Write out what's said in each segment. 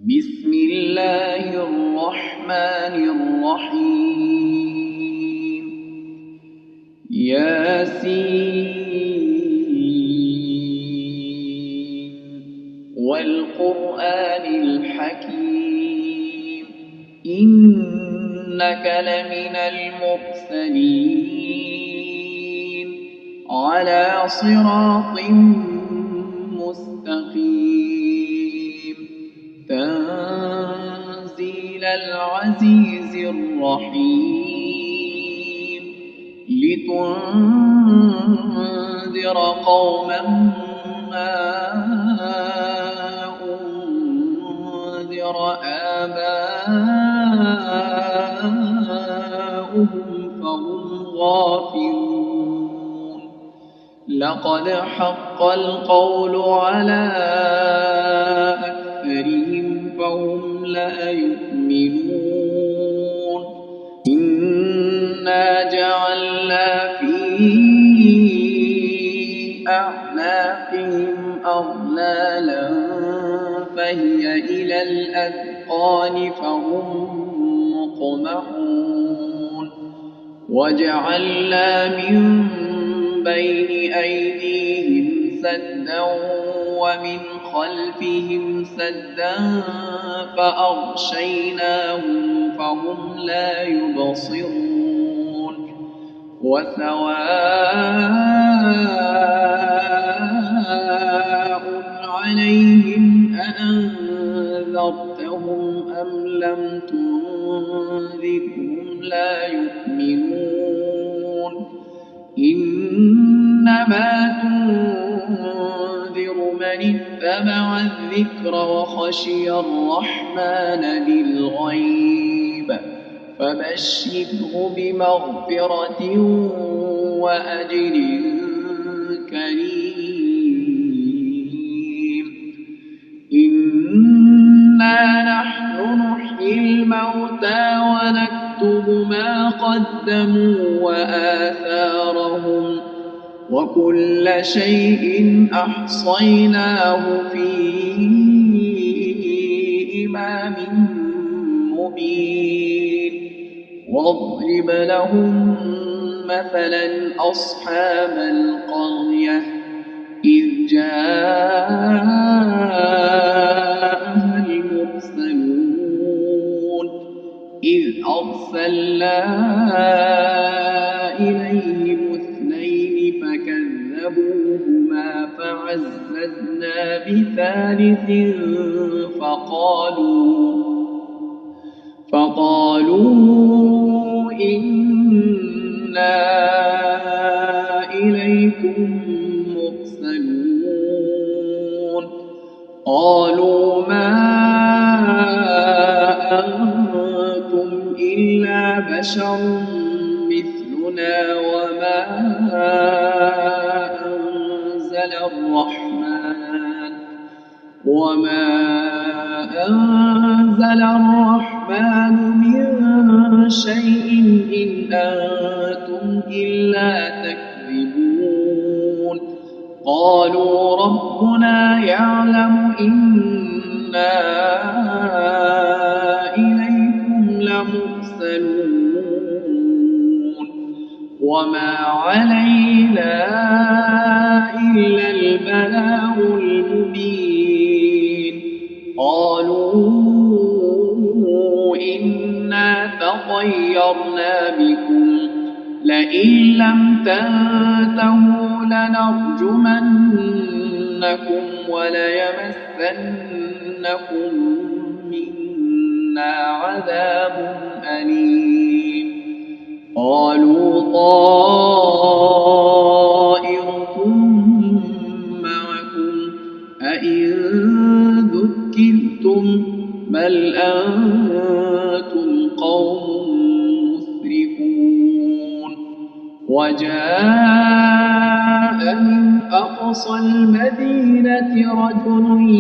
بسم الله الرحمن الرحيم ياسين والقرآن الحكيم إنك لمن المرسلين على صراط مستقيم تنزيل العزيز الرحيم لتنذر قوما ما أنذر آباؤهم فهم غافلون لقد حق القول على أكثرهم فهم لا يؤمنون إنا جعلنا في أعناقهم أغلالا فهي إلى الأذقان فهم مقمحون وجعلنا من بين أيديهم سدا ومن خلفهم سدا فأغشيناهم فهم لا يبصرون وسواء عليهم أأنذرتهم أم لم تنذرهم لا يؤمنون إنما تنذر من اتبع الذكر وخشي الرحمن بالغيب فبشره بمغفرة وأجر كريم إنا نحن نحيي الموتى ونكتب ما قدموا وآثارهم وكل شيء أحصيناه في إمام مبين واضرب لهم مثلا أصحاب القرية إذ جاءها المرسلون إذ أرسلنا إليهم اثنين فكذبوهما فعززنا بثالث فقالوا إنا إليكم مرسلون قالوا ما أنتم إلا بشر مثلنا وما أنزل الرحمن من شيء إن أنتم إلا تكذبون قالوا ربنا يعلم إنا إليكم لمرسلون وما علينا إلا البلاغ المبين قالوا إنا تطيرنا بكم لئن لم تنتهوا لنرجمنكم وليمسنكم منا عذاب أليم قالوا طائركم معكم أئن ذكرتم بل أنتم قوم مسرفون وجاء من أقصى المدينة رجل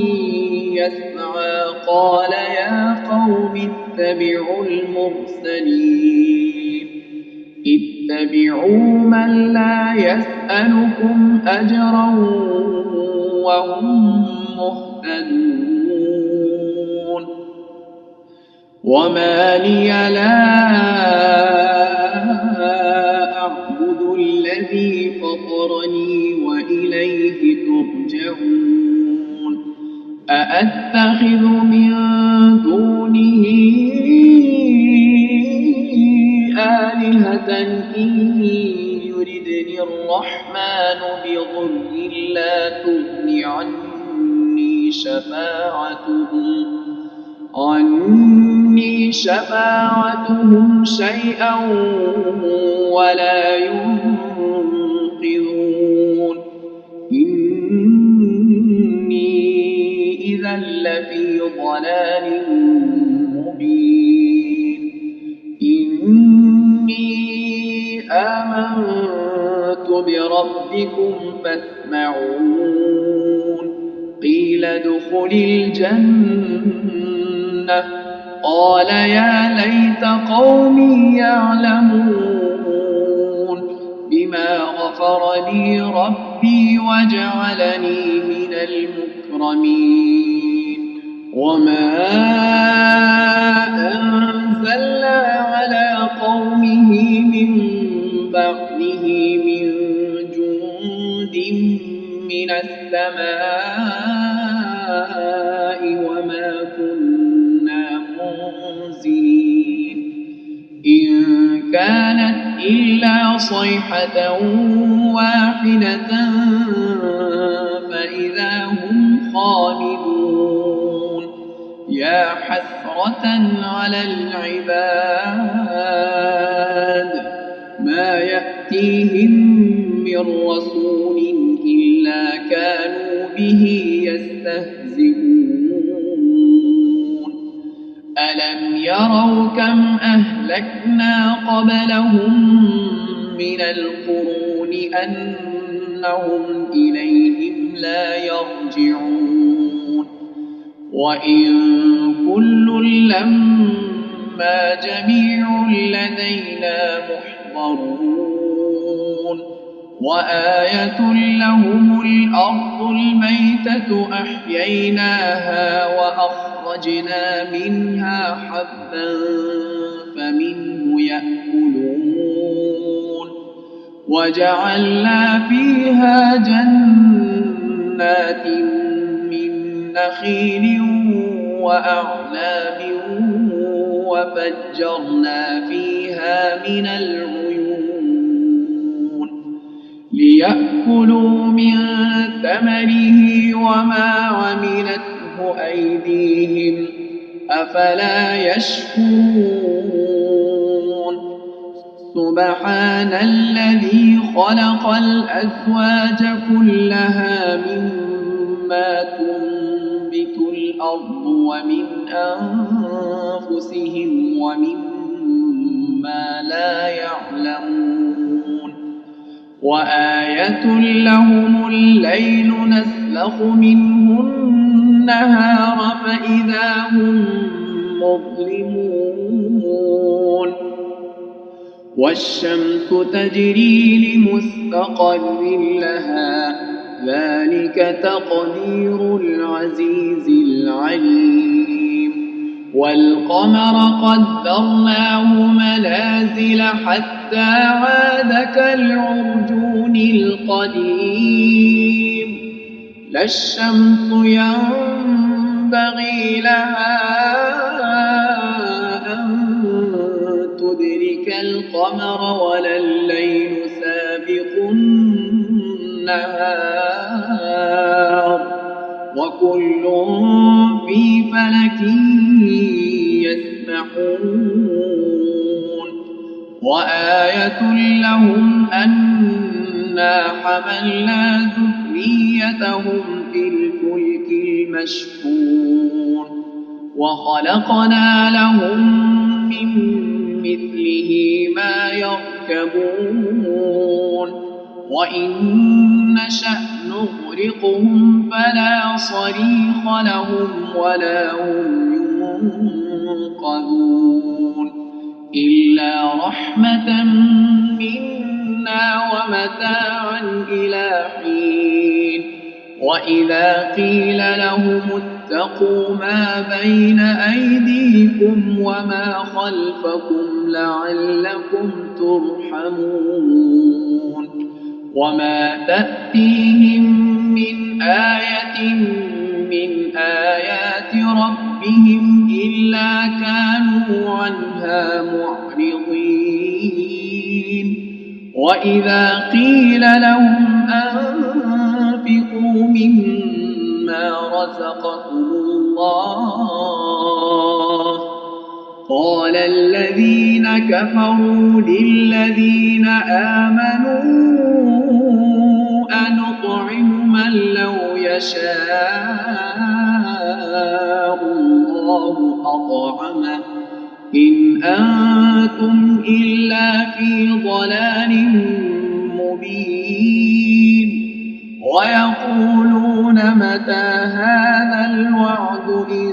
يسعى قال يا قوم اتبعوا المرسلين اتبعوا من لا يسألكم أجرا وهم مهتدون وما لي لا أعبد الذي فطرني وإليه ترجعون أأتخذ من دونه آلهة إن يردني الرحمن بضر لا تغن عني شفاعتهم شيئا ولا ينقذون إني إذا لفي ضلال مبين إني آمنت بربكم فاسمعون قيل ادخل الجنة قال يا ليت قومي يعلمون بما غفر لي ربي وجعلني من المكرمين وما أنزلنا على قومه من بعده من جند من السماء وما كنا منزلين إن كانت إلا صيحة واحدة فإذا هم خامدون يا حسرة على العباد ما يأتيهم من رسول إلا كانوا به يستهزئون ألم يروا كم أهلكنا قبلهم من القرون أنهم إليهم لا يرجعون وإن كل لما جميع لدينا محضرون وآية لهم الأرض الميتة أحييناها وأخرجنا منها حبا فمنه يأكلون وجعلنا فيها جنات من نخيل وأعناب وفجرنا فيها من العيون ليأكلوا من ثمره وما عملته أيديهم أفلا يشكرون سبحان الذي خلق الأزواج كلها مما تنبت الأرض ومن أنفسهم ومما لا يعلمون وآية لهم الليل نسلخ منه النهار فإذا هم مظلمون والشمس تجري لمستقر لها ذلك تقدير العزيز العليم والقمر قدرناه منازل حتى عاد كالعرجون القديم لا الشمس ينبغي لها أن تدرك القمر ولا الليل سابق النهار وكل في فلك يسبحون وآية لهم أنا حملنا ذريتهم في الفلك المشحون وخلقنا لهم من مثله ما يركبون وإن نشأ نغرقهم فلا صريخ لهم ولا هم ينقذون إلا رحمة منا ومتاعا إلى حين وإذا قيل لهم واتقوا ما بين أيديكم وما خلفكم لعلكم ترحمون وما تأتيهم من آية من آيات ربهم إلا كانوا عنها معرضين وإذا قيل لهم أنفقوا مما رزقكم الله قال الذين كفروا للذين آمنوا أنطعم من لو يشاء الله أطعمه إن أنتم إلا في ضلال مبين ويقولون متى هذا الوعد إن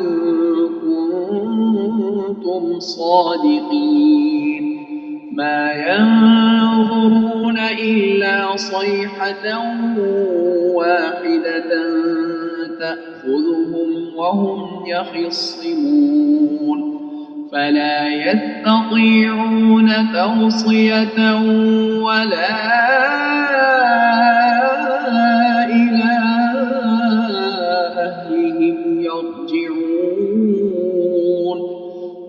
كنتم صادقين ما ينظرون إلا صيحة واحدة تأخذهم وهم يخصمون فلا يستطيعون توصية ولا إلى أهلهم يرجعون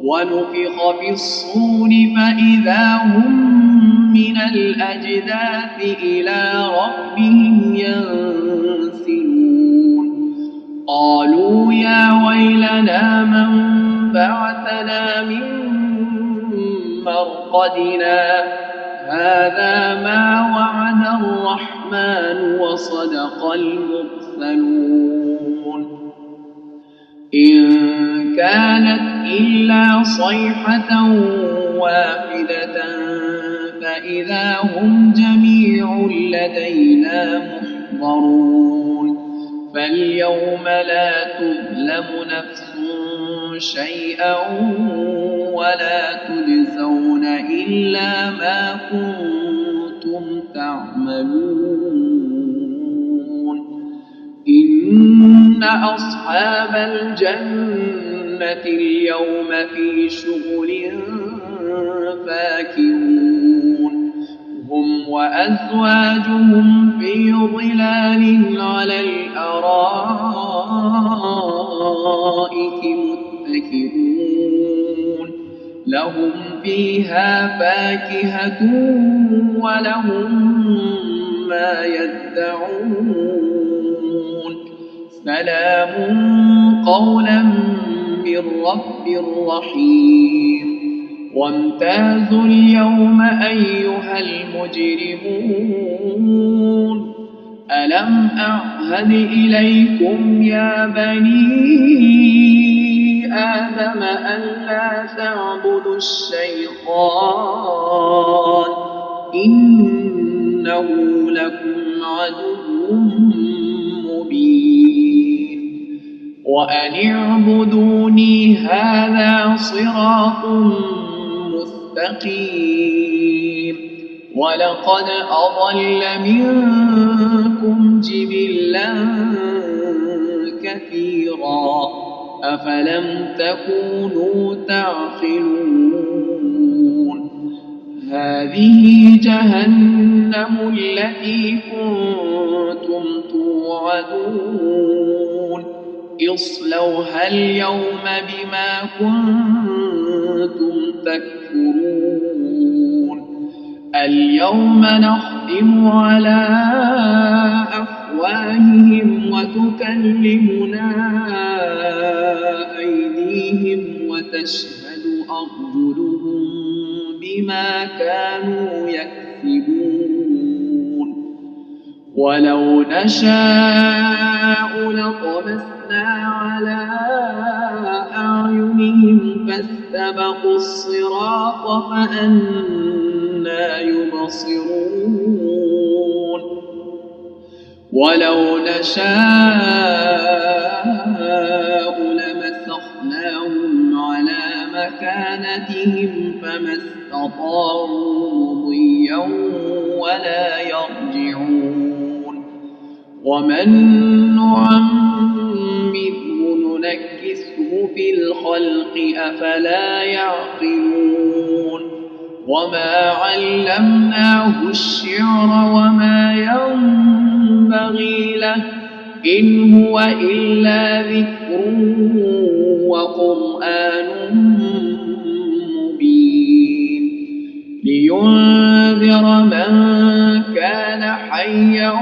ونفخ في الصور فإذا هم من الأجداث إلى ربهم ينسلون قالوا يا ويلنا من بعثنا من مرقدنا هذا ما وعد الرحمن وصدق المرسلون إن كانت إلا صيحة واحدة فإذا هم جميع لدينا محضرون فاليوم لا تظلم نفس شيئا ولا تجزون إلا ما كنتم تعملون إن أصحاب الجنة اليوم في شغل فاكهون هم وأزواجهم في ظلال على الأرائك متكئون لهم فيها فاكهة ولهم ما يدعون سلام قولا من رب رحيم وامتازوا اليوم أيها المجرمون ألم أعهد إليكم يا بني آدم ألا تعبدوا الشيطان إنه لكم عدو مبين وأن اعبدوني هذا صراط مستقيم ولقد أضل منكم جبلا كثيرا أفلم تكونوا تعقلون هذه جهنم التي كنتم توعدون اصلوها اليوم بما كنتم تكفرون اليوم نختم على أفواههم وتكلمنا أيديهم وتشهد أرجلهم بما كانوا يكسبون ولو نشاء لطمسنا على أعينهم فاستبقوا الصراط فأنى يبصرون ولو نشاء لمسخناهم على مكانتهم فما استطاعوا مضيا ولا يرجعون ومن نعمره ننكسه في الخلق أفلا يعقلون وما علمناه الشعر وما ينبغي له إن هو إلا ذكر وقرآن مبين لينذر من كان حيا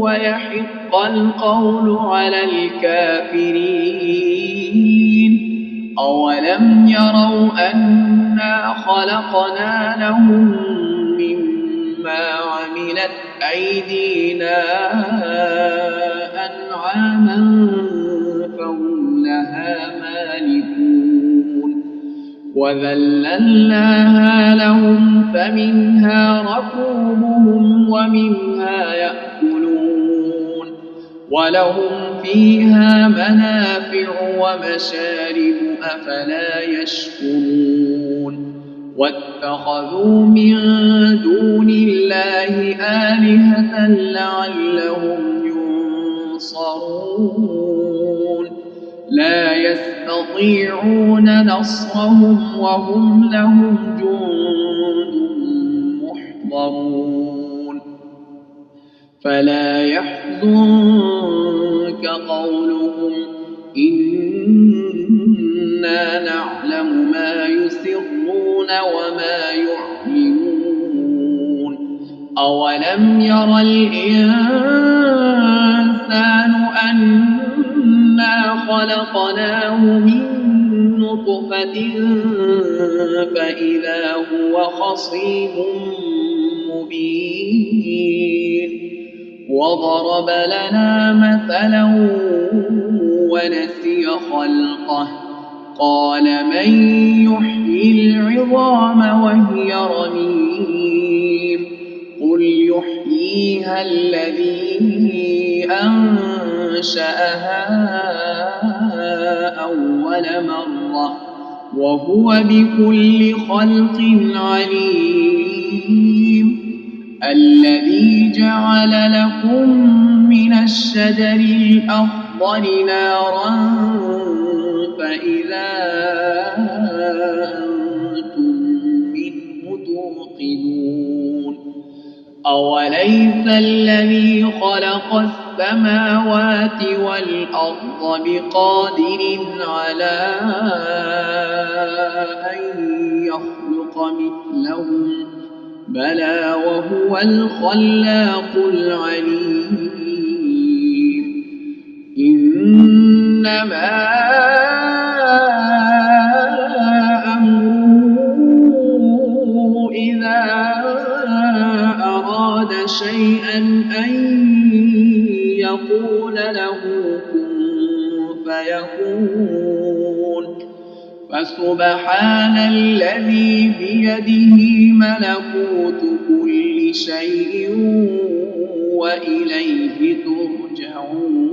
ويحق القول على الكافرين أولم يروا أنا خلقنا لهم مما عملت أيدينا أنعاما فهم لها مالكون وذللناها لهم فمنها ركوبهم ومنها يأكلون ولهم فيها منافع ومشارب أفلا يشكرون واتخذوا من دون الله آلهة لعلهم ينصرون لا يستطيعون نصرهم وهم لهم جند محضرون فلا يحزنك قولهم إنا نعلم ما يسرون وما يعلنون أولم ير الإنسان أنا خلقناه من نطفة فإذا هو خصيم مبين وضرب لنا مثلا ونسي خلقه قال من يحيي العظام وهي رميم قل يحييها الذي أنشأها أول مرة وهو بكل خلق عليم الذي جعل لكم من الشجر الأخضر نارا فإذا أنتم منه توقدون أوليس الذي خلق السماوات والأرض بقادر على أن يخلق مثلهم بلى وهو الخلاق العليم إنما أمره إذا أراد شيئا أن يقول له كن فيكون فسبحان الذي بيده ملكوت كل شيء وإليه ترجعون